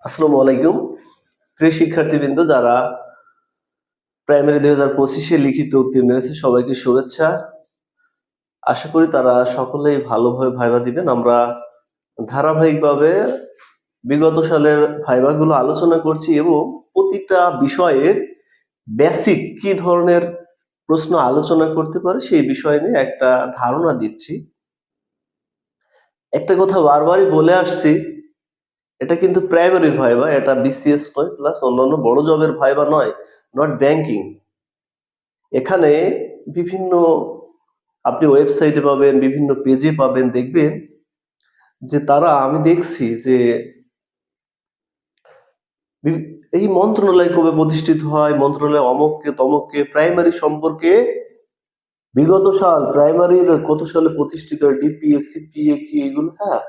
আসসালামু আলাইকুম। প্রিয় শিক্ষার্থীবৃন্দ, যারা প্রাইমারি 2025-এ লিখিত উত্তীর্ণ হয়েছে, সবাইকে শুভেচ্ছা। আশা করি তারা সকলেই ভালোভাবে ভাইবা দিবেন। আমরা ধারাবাহিকভাবে বিগত সালের ভাইবাগুলো আলোচনা করছি এবং প্রতিটা বিষয়ের বেসিক কি ধরনের প্রশ্ন আলোচনা করতে পারে সেই বিষয় নিয়ে একটা ধারণা দিচ্ছি। একটা কথা বারবারই বলে আসছি, এটা কিন্তু প্রাইমারির ভাইবা, এটা বিসিএস নয়, প্লাস অন্যান্য বড় জবের ভাইবা নয়, নট ব্যাংকিং। এখানে বিভিন্ন আপনি ওয়েবসাইটে পাবেন, বিভিন্ন পেজে পাবেন, দেখবেন যে তারা, আমি দেখছি যে এই মন্ত্রণালয় কবে প্রতিষ্ঠিত হয়, মন্ত্রণালয় অমককে তমককে, প্রাইমারি সম্পর্কে বিগত সাল প্রাইমারির কত সালে প্রতিষ্ঠিত হয়, ডিপিএ সিপিএ কি এগুলো। হ্যাঁ,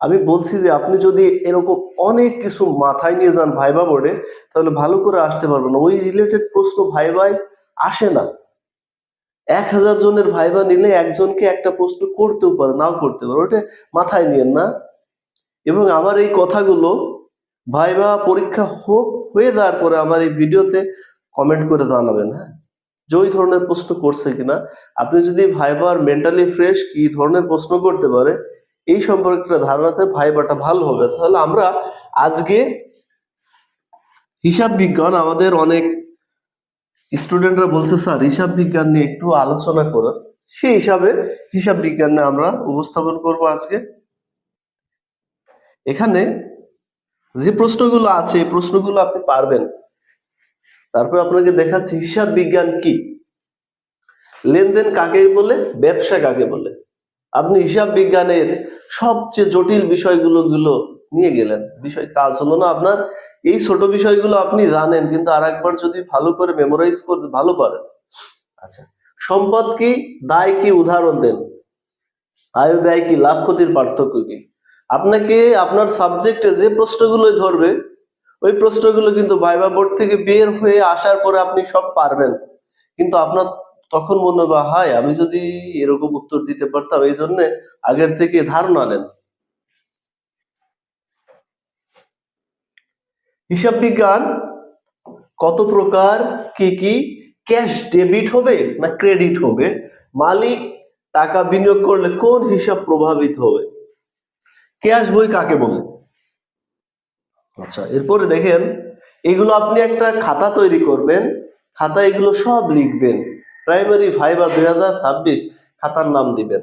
আমি বলছি যে আপনি যদি এরকম অনেক কিছু মাথায় নিয়ে যান ভাইবা বোর্ডে, তাহলে ভালো করে আসতে পারবেন। ওই রিলেটেড প্রশ্ন ভাইবাই আসে না। 1000 জনের ভাইবা নিলে একজনকে একটা প্রশ্ন করতেও পারে, নাও করতে পারে, ওটা মাথায় নিয়েন না। এবং আমার এই কথাগুলো ভাইবা পরীক্ষা হয়ে যাওয়ার পরে আমার এই ভিডিওতে কমেন্ট করে জানাবেন, হ্যাঁ, যে ওই ধরনের প্রশ্ন করছে কিনা। আপনি যদি ভাইবার মেন্টালি ফ্রেশ, কি ধরনের প্রশ্ন করতে পারে এই সম্পর্কে একটা ধারণাতে ভাইবাটা ভালো হবে। তাহলে আমরা আজকে হিসাব বিজ্ঞান, আমাদের অনেক স্টুডেন্টরা বলছে স্যার হিসাব বিজ্ঞান নিয়ে একটু আলোচনা করার, সেই হিসাবে হিসাব বিজ্ঞান নিয়ে আমরা উপস্থাপন করব আজকে। এখানে যে প্রশ্নগুলো আছে এই প্রশ্নগুলো আপনি পারবেন। তারপর আপনাকে দেখাচ্ছি হিসাব বিজ্ঞান কি, লেনদেন কাকে বলে, ব্যবসা কাকে বলে। আপনি হিসাব বিজ্ঞানের সবচেয়ে জটিল বিষয়গুলো নিয়ে গেলেন। বিষয় কাজ হলো না আপনার, এই ছোট বিষয়গুলো আপনি জানেন, কিন্তু আর একবার যদি ভালো করে মেমোরাইজ করতে ভালো পারেন। আচ্ছা, সম্পদ কি, দায় কি, উদাহরণ দেন। আয় ব্যয় কি, লাভ ক্ষতির পার্থক্য কি। আপনাকে আপনার সাবজেক্টে যে প্রশ্নগুলোই ধরবে ওই প্রশ্নগুলো কিন্তু ভাইবা বোর্ড থেকে বের হয়ে আসার পরে আপনি সব পারবেন, কিন্তু আপনার তখন মনে হবে হায় আমি যদি এরকম উত্তর দিতে পারতাম। এই জন্য আগের থেকে ধারণা নেন। হিসাব বিজ্ঞান কত প্রকার, কি কি, ক্যাশ ডেবিট হবে না ক্রেডিট হবে, মালিক টাকা বিনিয়োগ করলে কোন হিসাব প্রভাবিত হবে, ক্যাশ বই কাকে বলে। আচ্ছা, এরপরে দেখেন, এগুলো আপনি একটা খাতা তৈরি করবেন, খাতা এগুলো সব লিখবেন। প্রাইমারি ভাইবা 2026 খাতার নাম দিবেন।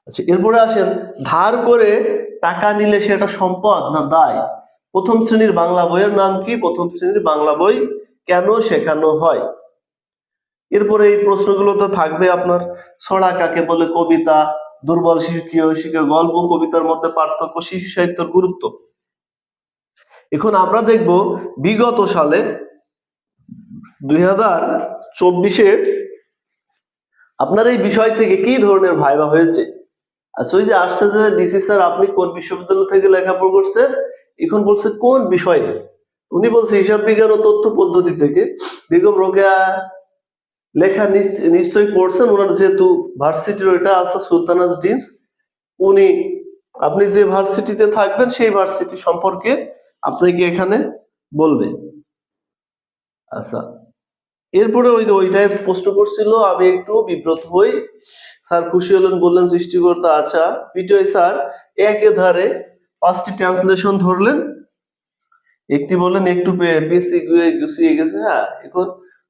আচ্ছা, এরপরে আসেন, ধার করে টাকা নিলে সেটা সম্পদ না দায়। প্রথম শ্রেণীর বাংলা বইয়ের নাম কি, প্রথম শ্রেণীর বাংলা বই কেন শেখানো হয়। এরপরে এই প্রশ্নগুলো তো থাকবে আপনার, ছড়া কাকে বলে, কবিতা, দুর্বল শিশু গল্প, কবিতার মধ্যে পার্থক্য, শিশু সাহিত্যের গুরুত্ব। এখন আমরা দেখব বিগত সালে 2024-এ আপনার এই বিষয় থেকে কি ধরনের ভাইবা হয়েছে। আচ্ছা, ওই যে আসছে যে ডিসি স্যার আপনি কোন বিশ্ববিদ্যালয় থেকে লেখাপড়া করছেন, এখন বলছে কোন বিষয়, উনি বলছে হিসাব বিজ্ঞান ও তথ্য পদ্ধতি থেকে। বেগম রোকেয়া লেখা নিশ্চয়ই পড়ছেন, ওনার যেহেতু ভার্সিটির ওইটা আছে সুলতানাস ডিমস, উনি, আপনি যে ভার্সিটিতে থাকবেন সেই ভার্সিটি সম্পর্কে আপনাকে এখানে বলবে। আচ্ছা, এরপরে ওইটাই প্রশ্ন করছিল, আমি একটু বিব্রত হই। স্যার খুশি হলেন, বললেন সৃষ্টিকর্তা। আচ্ছা, পিটিআই স্যার একে ধারে 5টি ট্রান্সলেশন ধরলেন, একটি বললেন একটু বেশি গুছিয়ে গেছে। হ্যাঁ, এখন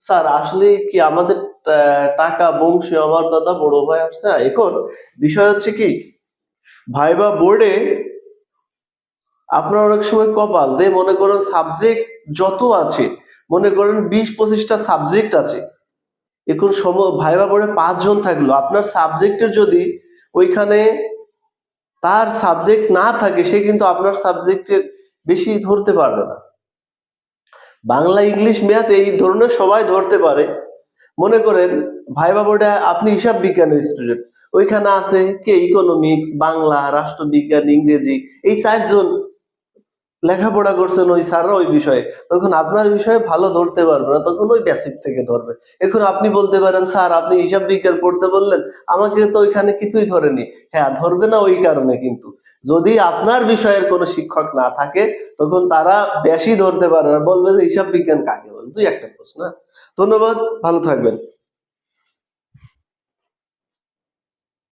স্যার আসলে কি আমাদের টাকা বংশী, আমার দাদা বড় ভাই আসছে। হ্যাঁ, এখন বিষয় হচ্ছে কি, ভাইবা বোর্ডে আপনার অনেক সময় কপাল দিয়ে, মনে করেন সাবজেক্ট যত আছে, মনে করেন 20-25টা সাবজেক্ট আছে। এখন ভাইবা বোর্ডে 5 জন থাকলো, আপনার সাবজেক্টের যদি ওইখানে তার সাবজেক্ট না থাকে, সে কিন্তু আপনার সাবজেক্টের বেশি ধরতে পারবে না। বাংলা, ইংলিশ, ম্যাথ এই ধরনের সবাই ধরতে পারে। মনে করেন ভাইবা বোর্ডে আপনি হিসাব বিজ্ঞানের স্টুডেন্ট, ওইখানে আছে কে ইকোনমিক্স, বাংলা, রাষ্ট্রবিজ্ঞান, ইংরেজি, এই 4 জন লেখাপড়া করছেন ওই স্যাররা ওই বিষয়ে, তখন আপনার বিষয়ে ভালো ধরতে পারবে না, তখন ওই বেসিক থেকে ধরবে। এখন আপনি বলতে পারেন স্যার আপনি হিসাব বিজ্ঞান পড়তে বললেন, আমাকে তো ওইখানে কিছুই ধরেনি। হ্যাঁ ধরবে না ওই কারণে, কিন্তু যদি আপনার বিষয়ের কোনো শিক্ষক না থাকে তখন তারা বেশি ধরতে পারে না, বলবে যে হিসাব বিজ্ঞান কাকে বলে, দুই একটা প্রশ্ন। ধন্যবাদ, ভালো থাকবেন।